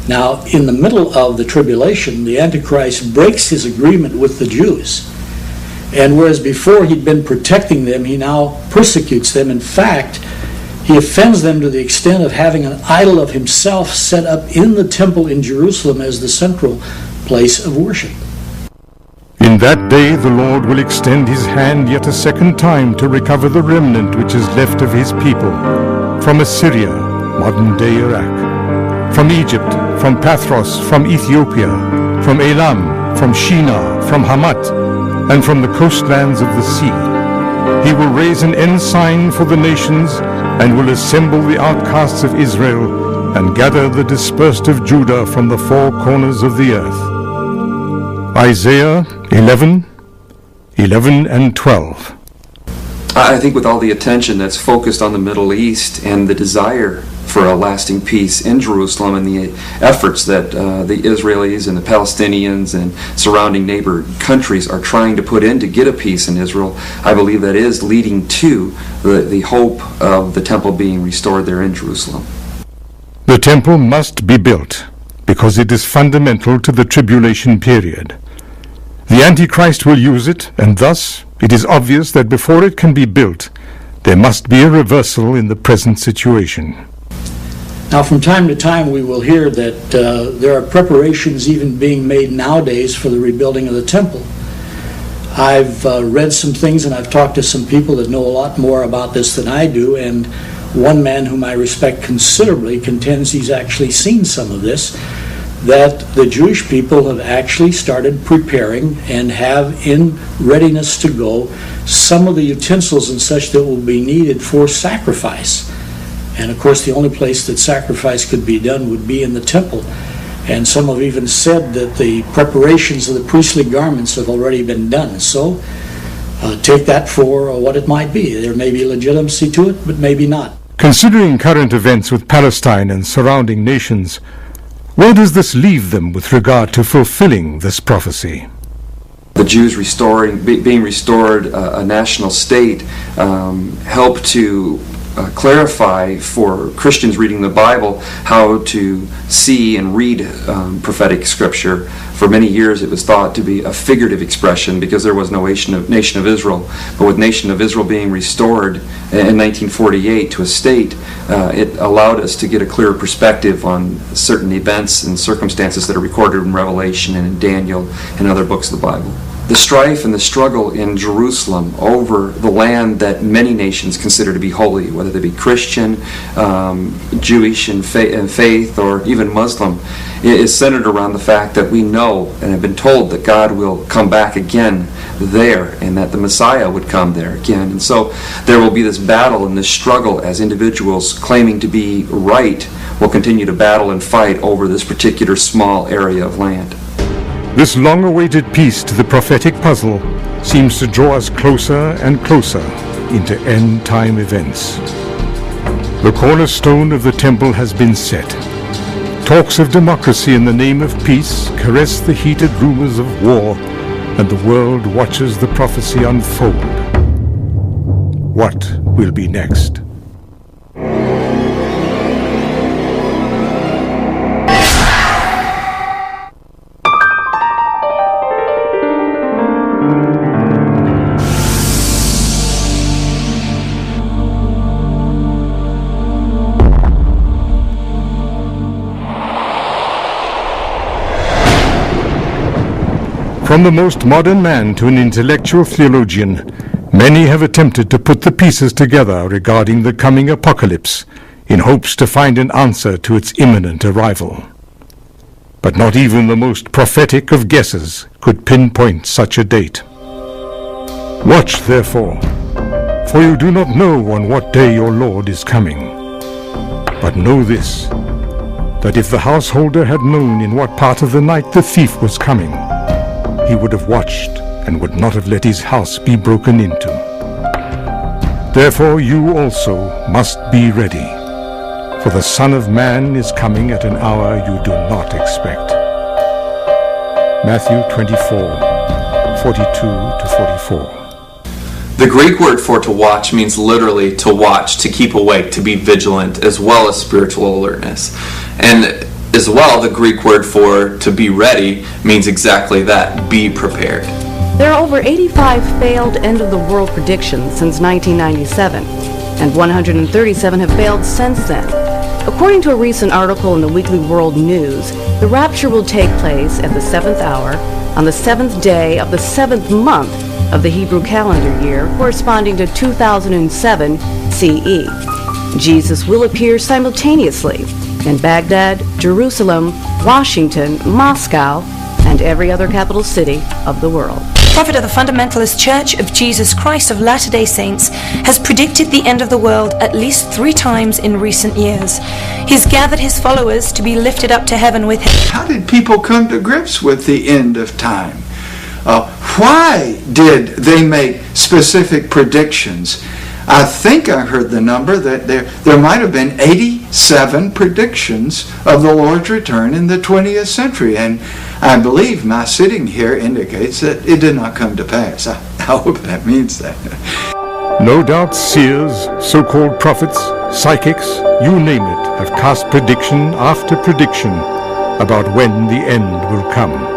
Now, in the middle of the tribulation, the Antichrist breaks his agreement with the Jews. And whereas before he'd been protecting them, he now persecutes them. In fact, he offends them to the extent of having an idol of himself set up in the temple in Jerusalem as the central place of worship. In that day the Lord will extend his hand yet a second time to recover the remnant which is left of his people, from Assyria, modern-day Iraq, from Egypt, from Pathros, from Ethiopia, from Elam, from Shinar, from Hamat, and from the coastlands of the sea. He will raise an ensign for the nations, and will assemble the outcasts of Israel, and gather the dispersed of Judah from the four corners of the earth. Isaiah 11 and 12. I think with all the attention that's focused on the Middle East and the desire for a lasting peace in Jerusalem and the efforts that the Israelis and the Palestinians and surrounding neighbor countries are trying to put in to get a peace in Israel, I believe that is leading to the hope of the temple being restored there in Jerusalem. The temple must be built because it is fundamental to the tribulation period. The Antichrist will use it, and thus it is obvious that before it can be built, there must be a reversal in the present situation. Now, from time to time, we will hear that there are preparations even being made nowadays for the rebuilding of the temple. I've read some things, and I've talked to some people that know a lot more about this than I do, and one man whom I respect considerably contends he's actually seen some of this, that the Jewish people have actually started preparing and have in readiness to go some of the utensils and such that will be needed for sacrifice. And of course, the only place that sacrifice could be done would be in the temple. And some have even said that the preparations of the priestly garments have already been done. So take that for what it might be. There may be legitimacy to it, but maybe not. Considering current events with Palestine and surrounding nations, where does this leave them with regard to fulfilling this prophecy? The Jews being restored a national state helped to clarify for Christians reading the Bible how to see and read prophetic scripture. For many years it was thought to be a figurative expression because there was no nation of Israel. But with nation of Israel being restored in 1948 to a state, it allowed us to get a clearer perspective on certain events and circumstances that are recorded in Revelation and in Daniel and other books of the Bible. The strife and the struggle in Jerusalem over the land that many nations consider to be holy, whether they be Christian, Jewish in faith, or even Muslim, is centered around the fact that we know and have been told that God will come back again there and that the Messiah would come there again. And so there will be this battle and this struggle as individuals claiming to be right will continue to battle and fight over this particular small area of land. This long-awaited piece to the prophetic puzzle seems to draw us closer and closer into end-time events. The cornerstone of the temple has been set. Talks of democracy in the name of peace caress the heated rumors of war, and the world watches the prophecy unfold. What will be next? From the most modern man to an intellectual theologian, many have attempted to put the pieces together regarding the coming apocalypse in hopes to find an answer to its imminent arrival. But not even the most prophetic of guesses could pinpoint such a date. Watch, therefore, for you do not know on what day your Lord is coming. But know this, that if the householder had known in what part of the night the thief was coming, he would have watched and would not have let his house be broken into. Therefore you also must be ready, for the Son of Man is coming at an hour you do not expect. Matthew 24, 42 to 44. The Greek word for to watch means literally to watch, to keep awake, to be vigilant, as well as spiritual alertness. And as well, the Greek word for to be ready means exactly that, be prepared. There are over 85 failed end-of-the-world predictions since 1997, and 137 have failed since then. According to a recent article in the Weekly World News, the rapture will take place at the 7th hour on the 7th day of the 7th month of the Hebrew calendar year, corresponding to 2007 CE. Jesus will appear simultaneously in Baghdad, Jerusalem, Washington, Moscow, and every other capital city of the world. Prophet of the Fundamentalist Church of Jesus Christ of Latter-day Saints has predicted the end of the world at least 3 times in recent years. He's gathered his followers to be lifted up to heaven with him. How did people come to grips with the end of time? Why did they make specific predictions? I think I heard the number that there might have been 87 predictions of the Lord's return in the 20th century, and I believe my sitting here indicates that it did not come to pass. I hope that means that. No doubt seers, so-called prophets, psychics, you name it, have cast prediction after prediction about when the end will come.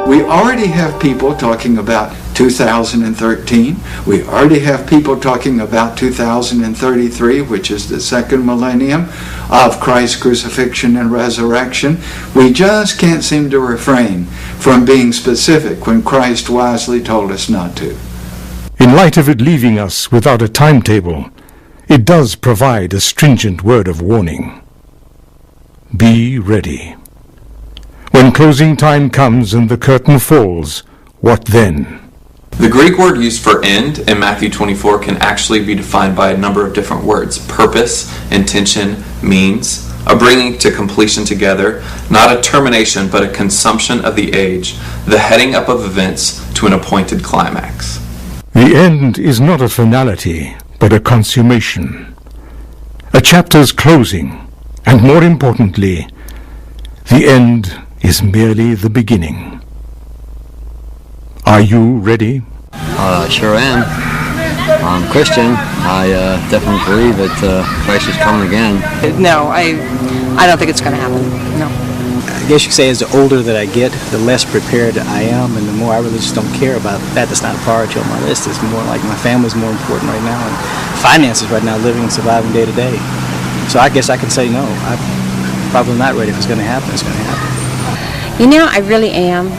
We already have people talking about 2013. We already have people talking about 2033, which is the second millennium of Christ's crucifixion and resurrection. We just can't seem to refrain from being specific when Christ wisely told us not to. In light of it leaving us without a timetable, it does provide a stringent word of warning. Be ready. When closing time comes and the curtain falls, what then? The Greek word used for end in Matthew 24 can actually be defined by a number of different words: purpose, intention, means, a bringing to completion together, not a termination but a consumption of the age, the heading up of events to an appointed climax. The end is not a finality, but a consummation. A chapter's closing, and more importantly, the end is merely the beginning. Are you ready? Sure am. I'm Christian. I definitely believe that Christ is coming again. No, I don't think it's going to happen. No. I guess you could say as the older that I get, the less prepared I am, and the more I really just don't care about that. That's not a priority on my list. It's more like my family's more important right now, and finances right now, living and surviving day to day. So I guess I can say no. I'm probably not ready. If it's going to happen, it's going to happen. You know, I really am.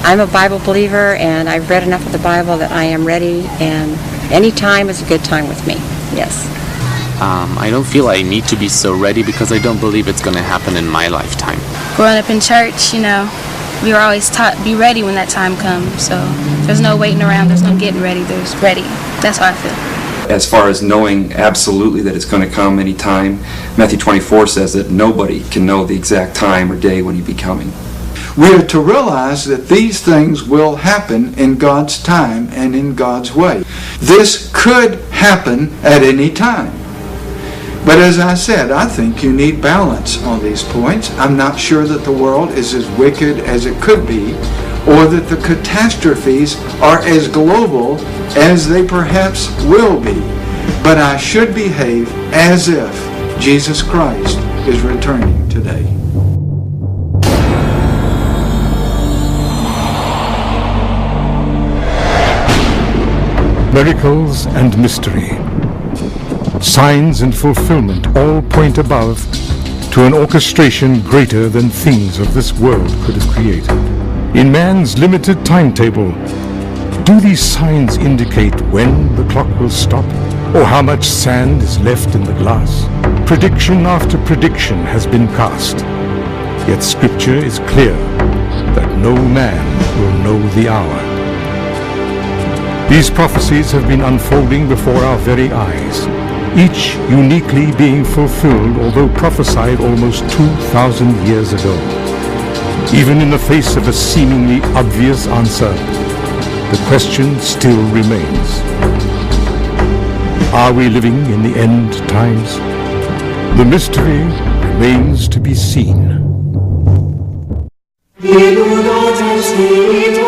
I'm a Bible believer, and I've read enough of the Bible that I am ready, and any time is a good time with me. Yes. I don't feel I need to be so ready because I don't believe it's going to happen in my lifetime. Growing up in church, you know, we were always taught be ready when that time comes. So there's no waiting around, there's no getting ready, there's ready. That's how I feel. As far as knowing absolutely that it's going to come any time, Matthew 24 says that nobody can know the exact time or day when he'll be coming. We are to realize that these things will happen in God's time and in God's way. This could happen at any time. But as I said, I think you need balance on these points. I'm not sure that the world is as wicked as it could be, or that the catastrophes are as global as they perhaps will be. But I should behave as if Jesus Christ is returning today. Miracles and mystery, signs and fulfillment all point above to an orchestration greater than things of this world could have created. In man's limited timetable, do these signs indicate when the clock will stop, or how much sand is left in the glass? Prediction after prediction has been cast, yet Scripture is clear that no man will know the hour. These prophecies have been unfolding before our very eyes, each uniquely being fulfilled, although prophesied almost 2,000 years ago. Even in the face of a seemingly obvious answer, the question still remains. Are we living in the end times? The mystery remains to be seen. Discredit